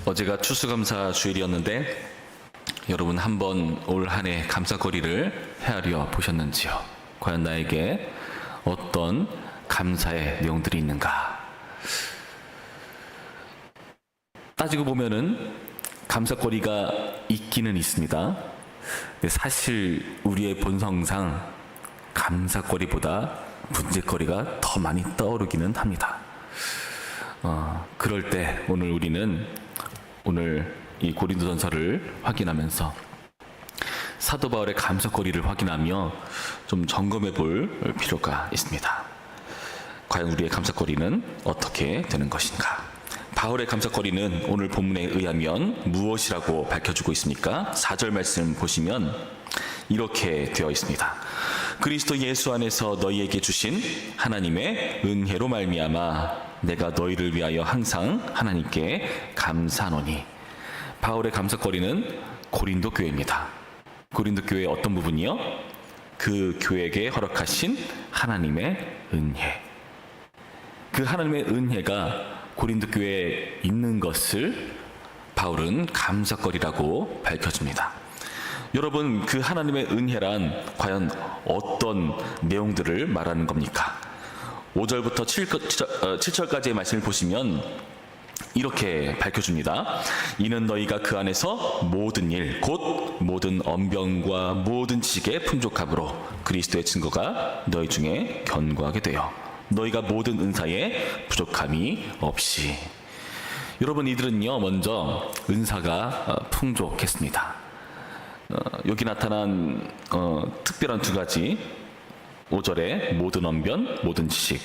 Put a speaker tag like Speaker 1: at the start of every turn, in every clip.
Speaker 1: 어제가 추수감사 주일이었는데 여러분 한번 올 한 해 감사거리를 헤아려 보셨는지요? 과연 나에게 어떤 감사의 내용들이 있는가? 따지고 보면은 감사거리가 있기는 있습니다. 근데 사실 우리의 본성상 감사거리보다 문제거리가 더 많이 떠오르기는 합니다. 그럴 때 오늘 이 고린도전서를 확인하면서 사도 바울의 감사거리를 확인하며 좀 점검해 볼 필요가 있습니다. 과연 우리의 감사거리는 어떻게 되는 것인가? 바울의 감사거리는 오늘 본문에 의하면 무엇이라고 밝혀주고 있습니까? 4절 말씀 보시면 이렇게 되어 있습니다. 그리스도 예수 안에서 너희에게 주신 하나님의 은혜로 말미암아 내가 너희를 위하여 항상 하나님께 감사하노니. 바울의 감사거리는 고린도 교회입니다. 고린도 교회의 어떤 부분이요? 그 교회에게 허락하신 하나님의 은혜. 그 하나님의 은혜가 고린도 교회에 있는 것을 바울은 감사거리라고 밝혀줍니다. 여러분, 그 하나님의 은혜란 과연 어떤 내용들을 말하는 겁니까? 5절부터 7절까지의 말씀을 보시면 이렇게 밝혀줍니다. 이는 너희가 그 안에서 모든 일, 곧 모든 언변과 모든 지식의 풍족함으로 그리스도의 증거가 너희 중에 견고하게 되어 너희가 모든 은사에 부족함이 없이. 여러분, 이들은요 먼저 은사가 풍족했습니다. 여기 나타난 특별한 두 가지, 5절에 모든 언변, 모든 지식,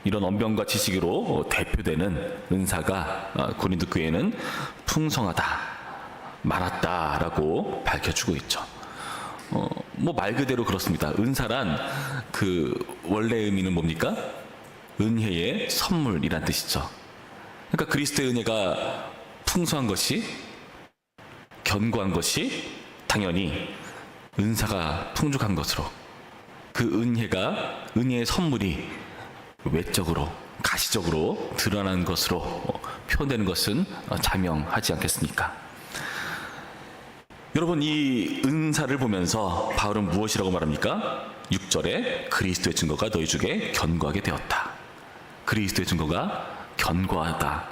Speaker 1: 이런 언변과 지식으로 대표되는 은사가 고린도 교회는 풍성하다, 많았다라고 밝혀주고 있죠. 말 그대로 그렇습니다. 은사란 그 원래 의미는 뭡니까? 은혜의 선물이란 뜻이죠. 그러니까 그리스도의 은혜가 풍성한 것이, 견고한 것이 당연히 은사가 풍족한 것으로, 그 은혜의 선물이 외적으로, 가시적으로 드러나는 것으로 표현되는 것은 자명하지 않겠습니까? 여러분, 이 은사를 보면서 바울은 무엇이라고 말합니까? 6절에 그리스도의 증거가 너희 중에 견고하게 되었다. 그리스도의 증거가 견고하다.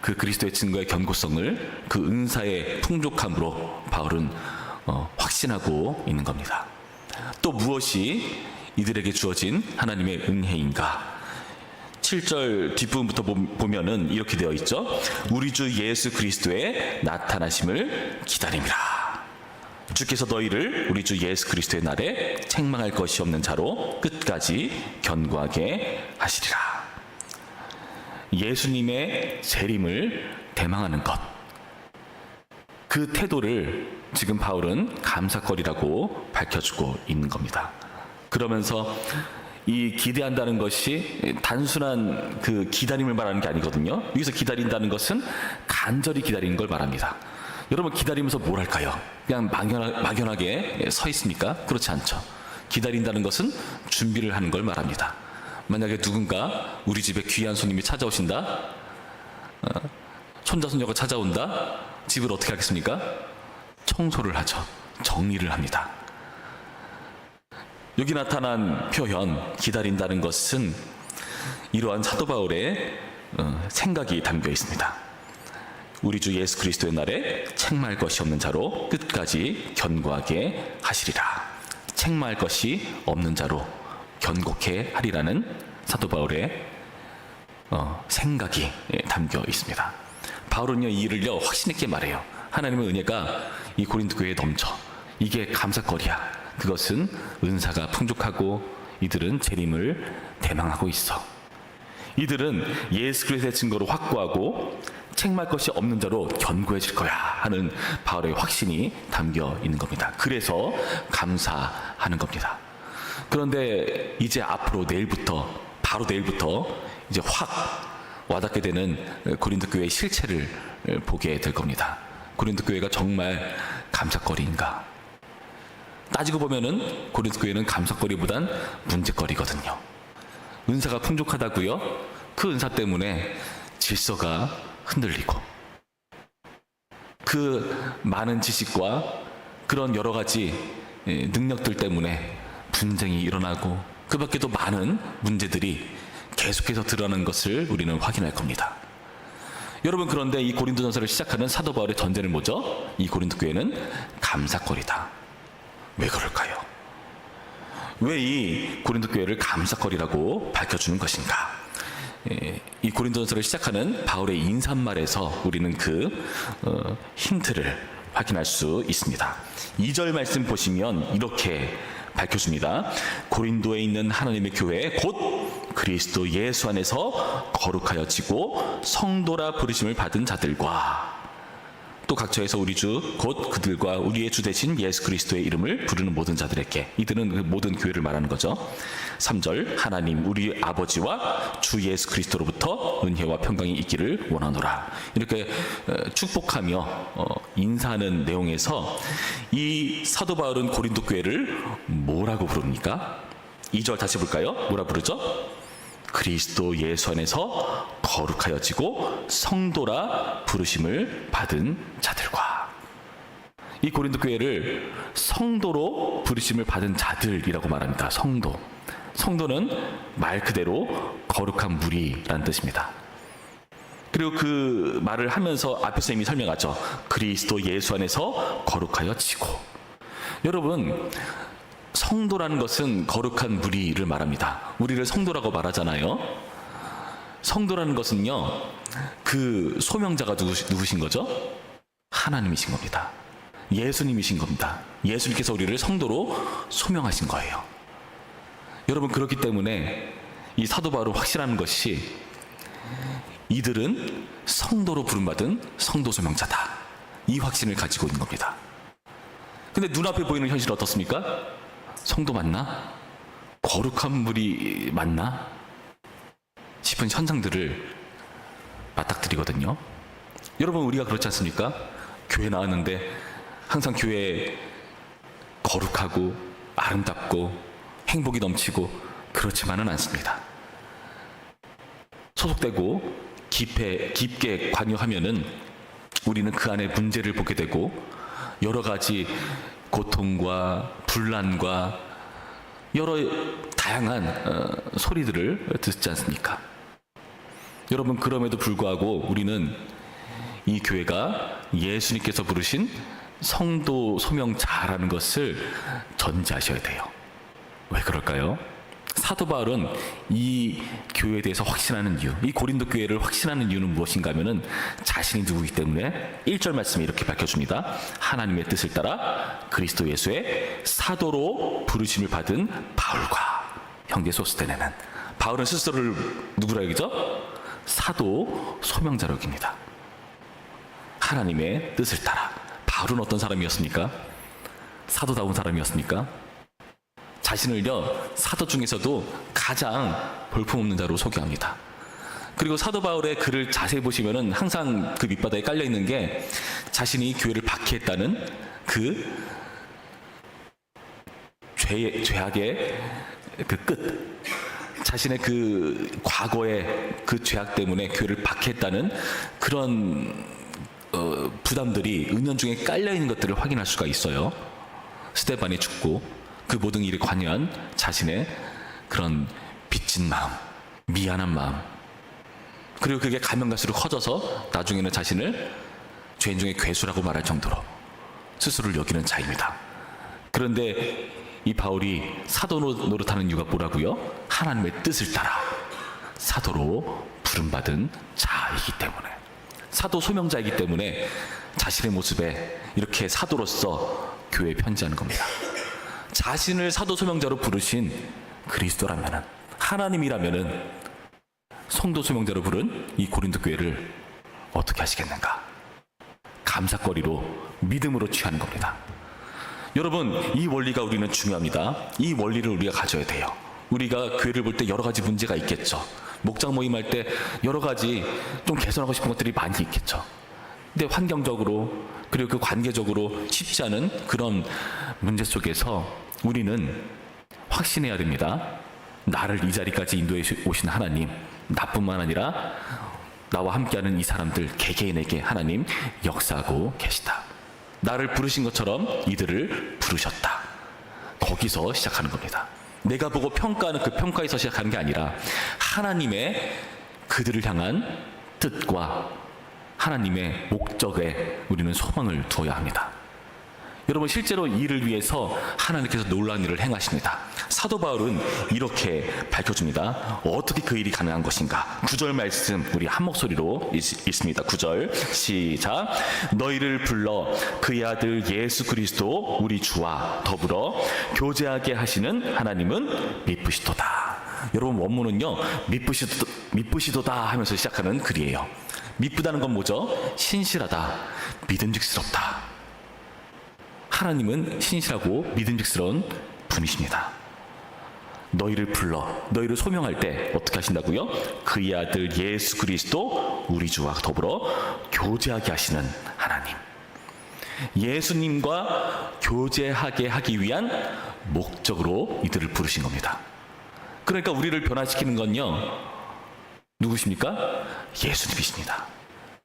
Speaker 1: 그 그리스도의 증거의 견고성을 그 은사의 풍족함으로 바울은 확신하고 있는 겁니다. 또 무엇이 이들에게 주어진 하나님의 은혜인가? 7절 뒷부분부터 보면은 이렇게 되어 있죠. 우리 주 예수 그리스도의 나타나심을 기다림이라. 주께서 너희를 우리 주 예수 그리스도의 날에 책망할 것이 없는 자로 끝까지 견고하게 하시리라. 예수님의 재림을 대망하는 것, 그 태도를 지금 바울은 감사거리라고 밝혀주고 있는 겁니다. 그러면서 이 기대한다는 것이 단순한 그 기다림을 말하는 게 아니거든요. 여기서 기다린다는 것은 간절히 기다리는 걸 말합니다. 여러분, 기다리면서 뭘 할까요? 그냥 막연하게 서 있습니까? 그렇지 않죠. 기다린다는 것은 준비를 하는 걸 말합니다. 만약에 누군가 우리 집에 귀한 손님이 찾아오신다, 손자 손녀가 찾아온다, 집을 어떻게 하겠습니까? 청소를 하죠. 정리를 합니다. 여기 나타난 표현, 기다린다는 것은 이러한 사도 바울의 생각이 담겨 있습니다. 우리 주 예수 그리스도의 날에 책망할 것이 없는 자로 끝까지 견고하게 하시리라. 책망할 것이 없는 자로 견고케 하리라는 사도 바울의 생각이 담겨 있습니다. 바울은요, 이 일을요 확신 있게 말해요. 하나님의 은혜가 이 고린도 교회에 넘쳐. 이게 감사거리야. 그것은 은사가 풍족하고 이들은 재림을 대망하고 있어. 이들은 예수 그리스도의 증거로 확고하고 책망할 것이 없는 자로 견고해질 거야 하는 바울의 확신이 담겨 있는 겁니다. 그래서 감사하는 겁니다. 그런데 이제 앞으로 바로 내일부터 이제 확 와닿게 되는 고린도 교회의 실체를 보게 될 겁니다. 고린도 교회가 정말 감사거리인가? 따지고 보면은 고린도 교회는 감사거리보단 문제거리거든요. 은사가 풍족하다고요? 그 은사 때문에 질서가 흔들리고 그 많은 지식과 그런 여러 가지 능력들 때문에 분쟁이 일어나고 그 밖에도 많은 문제들이 계속해서 드러나는 것을 우리는 확인할 겁니다. 여러분, 그런데 이 고린도전서를 시작하는 사도 바울의 전제는 뭐죠? 이 고린도 교회는 감사거리다. 왜 그럴까요? 왜 이 고린도 교회를 감사거리라고 밝혀주는 것인가? 이 고린도전서를 시작하는 바울의 인사말에서 우리는 그 힌트를 확인할 수 있습니다. 2절 말씀 보시면 이렇게 밝혀줍니다. 고린도에 있는 하나님의 교회 곧 그리스도 예수 안에서 거룩하여지고 성도라 부르심을 받은 자들과 또 각처에서 우리 주 곧 그들과 우리의 주 되신 예수 그리스도의 이름을 부르는 모든 자들에게, 이들은 그 모든 교회를 말하는 거죠. 3절 하나님 우리 아버지와 주 예수 그리스도로부터 은혜와 평강이 있기를 원하노라. 이렇게 축복하며 인사하는 내용에서 이 사도 바울은 고린도 교회를 뭐라고 부릅니까? 2절 다시 볼까요? 뭐라 부르죠? 그리스도 예수 안에서 거룩하여지고 성도라 부르심을 받은 자들과. 이 고린도 교회를 성도로 부르심을 받은 자들이라고 말합니다. 성도. 성도는 말 그대로 거룩한 무리라는 뜻입니다. 그리고 그 말을 하면서 앞에서 이미 설명하죠. 그리스도 예수 안에서 거룩하여지고. 여러분, 성도라는 것은 거룩한 무리를 말합니다. 우리를 성도라고 말하잖아요. 성도라는 것은요, 그 소명자가 누구신 거죠? 하나님이신 겁니다. 예수님이신 겁니다. 예수님께서 우리를 성도로 소명하신 거예요. 여러분, 그렇기 때문에 이 사도 바울은 확실한 것이 이들은 성도로 부름받은 성도 소명자다. 이 확신을 가지고 있는 겁니다. 근데 눈앞에 보이는 현실은 어떻습니까? 성도 맞나? 거룩한 무리 맞나? 싶은 현상들을 맞닥뜨리거든요. 여러분, 우리가 그렇지 않습니까? 교회 나왔는데 항상 교회에 거룩하고 아름답고 행복이 넘치고 그렇지만은 않습니다. 소속되고 깊게 관여하면은 우리는 그 안에 문제를 보게 되고 여러 가지 고통과 분란과 여러 다양한 소리들을 듣지 않습니까? 여러분, 그럼에도 불구하고 우리는 이 교회가 예수님께서 부르신 성도 소명자라는 것을 전제하셔야 돼요. 왜 그럴까요? 사도 바울은 이 교회에 대해서 확신하는 이유, 이 고린도 교회를 확신하는 이유는 무엇인가 하면은 자신이 누구이기 때문에 1절 말씀에 이렇게 밝혀줍니다. 하나님의 뜻을 따라 그리스도 예수의 사도로 부르심을 받은 바울과 형제 소스데네는. 바울은 스스로를 누구라 여기죠? 사도 소명자로 여깁니다. 하나님의 뜻을 따라. 바울은 어떤 사람이었습니까? 사도다운 사람이었습니까? 자신을요, 사도 중에서도 가장 볼품없는 자로 소개합니다. 그리고 사도 바울의 글을 자세히 보시면은 항상 그 밑바닥에 깔려 있는 게 자신이 교회를 박해했다는 그 죄악의 그 끝, 자신의 그 과거의 그 죄악 때문에 교회를 박해했다는 그런 부담들이 은연중에 깔려 있는 것들을 확인할 수가 있어요. 스데반이 죽고 그 모든 일에 관여한 자신의 그런 빚진 마음, 미안한 마음, 그리고 그게 가면 갈수록 커져서 나중에는 자신을 죄인 중에 괴수라고 말할 정도로 스스로를 여기는 자입니다. 그런데 이 바울이 사도 노릇하는 이유가 뭐라고요? 하나님의 뜻을 따라 사도로 부름받은 자이기 때문에, 사도 소명자이기 때문에 자신의 모습에 이렇게 사도로서 교회에 편지하는 겁니다. 자신을 사도 소명자로 부르신 그리스도라면은, 하나님이라면은 성도 소명자로 부른 이 고린도 교회를 어떻게 하시겠는가? 감사거리로, 믿음으로 취하는 겁니다. 여러분, 이 원리가 우리는 중요합니다. 이 원리를 우리가 가져야 돼요. 우리가 교회를 볼 때 여러 가지 문제가 있겠죠. 목장 모임할 때 여러 가지 좀 개선하고 싶은 것들이 많이 있겠죠. 근데 환경적으로 그리고 그 관계적으로 쉽지 않은 그런 문제 속에서 우리는 확신해야 됩니다. 나를 이 자리까지 인도해 오신 하나님, 나뿐만 아니라 나와 함께하는 이 사람들 개개인에게 하나님 역사하고 계시다. 나를 부르신 것처럼 이들을 부르셨다. 거기서 시작하는 겁니다. 내가 보고 평가하는 그 평가에서 시작하는 게 아니라 하나님의 그들을 향한 뜻과 하나님의 목적에 우리는 소망을 두어야 합니다. 여러분, 실제로 이를 위해서 하나님께서 놀라운 일을 행하십니다. 사도 바울은 이렇게 밝혀줍니다. 어떻게 그 일이 가능한 것인가? 9절 말씀 우리 한 목소리로 읽습니다. 9절 시작. 너희를 불러 그의 아들 예수 그리스도 우리 주와 더불어 교제하게 하시는 하나님은 미쁘시도다. 여러분, 원문은요, 미쁘시도다 하면서 시작하는 글이에요. 미쁘다는 건 뭐죠? 신실하다, 믿음직스럽다. 하나님은 신실하고 믿음직스러운 분이십니다. 너희를 불러, 너희를 소명할 때 어떻게 하신다고요? 그의 아들 예수 그리스도 우리 주와 더불어 교제하게 하시는 하나님. 예수님과 교제하게 하기 위한 목적으로 이들을 부르신 겁니다. 그러니까 우리를 변화시키는 건요, 누구십니까? 예수님이십니다.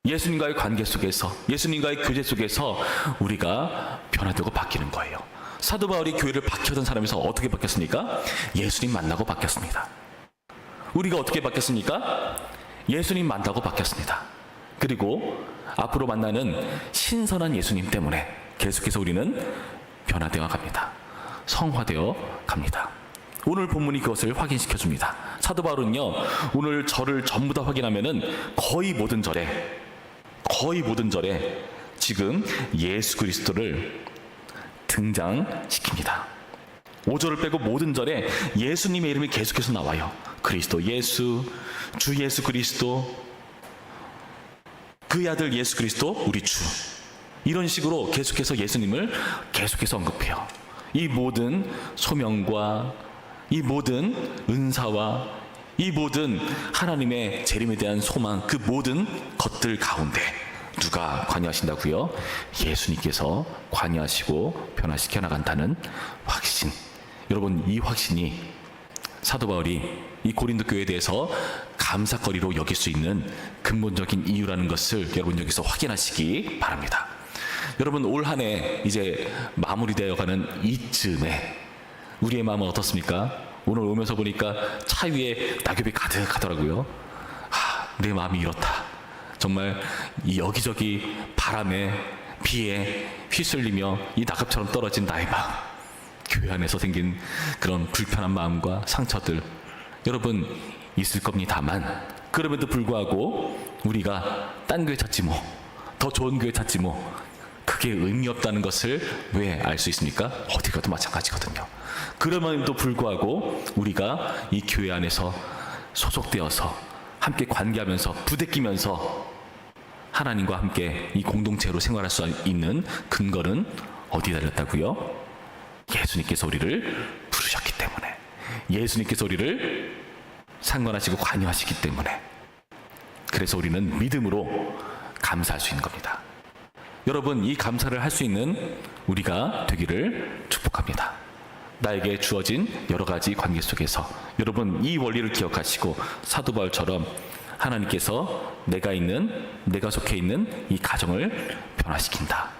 Speaker 1: 예수님과의 관계 속에서, 예수님과의 교제 속에서 우리가 변화되고 바뀌는 거예요. 사도 바울이 교회를 박혀던 사람에서 어떻게 바뀌었습니까? 예수님 만나고 바뀌었습니다. 우리가 어떻게 바뀌었습니까? 예수님 만나고 바뀌었습니다. 그리고 앞으로 만나는 신선한 예수님 때문에 계속해서 우리는 변화되어 갑니다. 성화되어 갑니다. 오늘 본문이 그것을 확인시켜 줍니다. 사도 바울은요, 오늘 절을 전부 다 확인하면은 거의 모든 절에 지금 예수 그리스도를 등장시킵니다. 5절을 빼고 모든 절에 예수님의 이름이 계속해서 나와요. 그리스도 예수, 주 예수 그리스도, 그의 아들 예수 그리스도 우리 주. 이런 식으로 계속해서 예수님을 계속해서 언급해요. 이 모든 소명과 이 모든 은사와 이 모든 하나님의 재림에 대한 소망, 그 모든 것들 가운데 누가 관여하신다고요? 예수님께서 관여하시고 변화시켜 나간다는 확신. 여러분, 이 확신이 사도 바울이 이 고린도 교회에 대해서 감사거리로 여길 수 있는 근본적인 이유라는 것을 여러분 여기서 확인하시기 바랍니다. 여러분, 올 한 해 이제 마무리되어 가는 이쯤에 우리의 마음은 어떻습니까? 오늘 오면서 보니까 차 위에 낙엽이 가득하더라고요. 내 마음이 이렇다. 정말 이 여기저기 바람에 비에 휘쓸리며 이 낙엽처럼 떨어진 나의 마음, 교회 안에서 생긴 그런 불편한 마음과 상처들 여러분 있을 겁니다만, 그럼에도 불구하고 우리가 딴 교회 찾지 뭐, 더 좋은 교회 찾지 뭐, 그게 의미 없다는 것을 왜 알 수 있습니까? 어디 가도 마찬가지거든요. 그럼에도 불구하고 우리가 이 교회 안에서 소속되어서 함께 관계하면서 부대끼면서 하나님과 함께 이 공동체로 생활할 수 있는 근거는 어디에 달렸다고요? 예수님께서 우리를 부르셨기 때문에, 예수님께서 우리를 상관하시고 관여하시기 때문에, 그래서 우리는 믿음으로 감사할 수 있는 겁니다. 여러분, 이 감사를 할 수 있는 우리가 되기를 축복합니다. 나에게 주어진 여러 가지 관계 속에서 여러분 이 원리를 기억하시고 사도 바울처럼 하나님께서 내가 속해 있는 이 가정을 변화시킨다.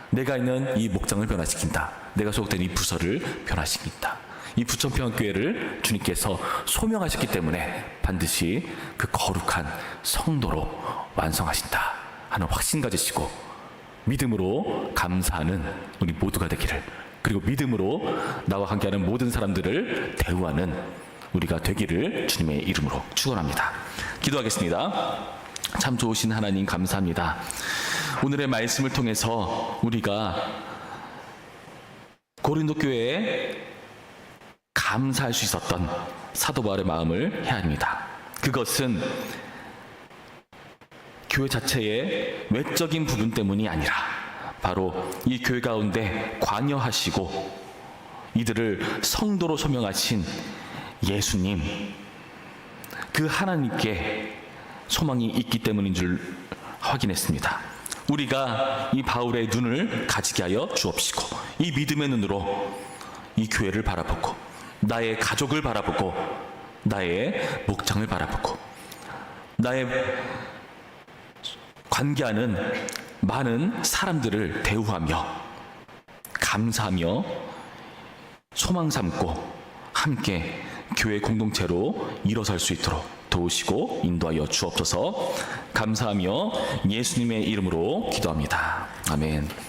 Speaker 1: 내가 있는 이 목장을 변화시킨다. 내가 소속된 이 부서를 변화시킨다. 이 부천평화교회를 주님께서 소명하셨기 때문에 반드시 그 거룩한 성도로 완성하신다 하는 확신 가지시고 믿음으로 감사하는 우리 모두가 되기를, 그리고 믿음으로 나와 함께하는 모든 사람들을 대우하는 우리가 되기를 주님의 이름으로 축원합니다. 기도하겠습니다. 참 좋으신 하나님 감사합니다. 오늘의 말씀을 통해서 우리가 고린도 교회에 감사할 수 있었던 사도 바울의 마음을 헤아립니다. 그것은 교회 자체의 외적인 부분 때문이 아니라 바로 이 교회 가운데 관여하시고 이들을 성도로 소명하신 예수님, 그 하나님께 소망이 있기 때문인 줄 확인했습니다. 우리가 이 바울의 눈을 가지게 하여 주옵시고 이 믿음의 눈으로 이 교회를 바라보고 나의 가족을 바라보고 나의 목장을 바라보고 나의 관계하는 많은 사람들을 대우하며 감사하며 소망 삼고 함께 교회 공동체로 일어설 수 있도록 도우시고 인도하여 주옵소서. 감사하며 예수님의 이름으로 기도합니다. 아멘.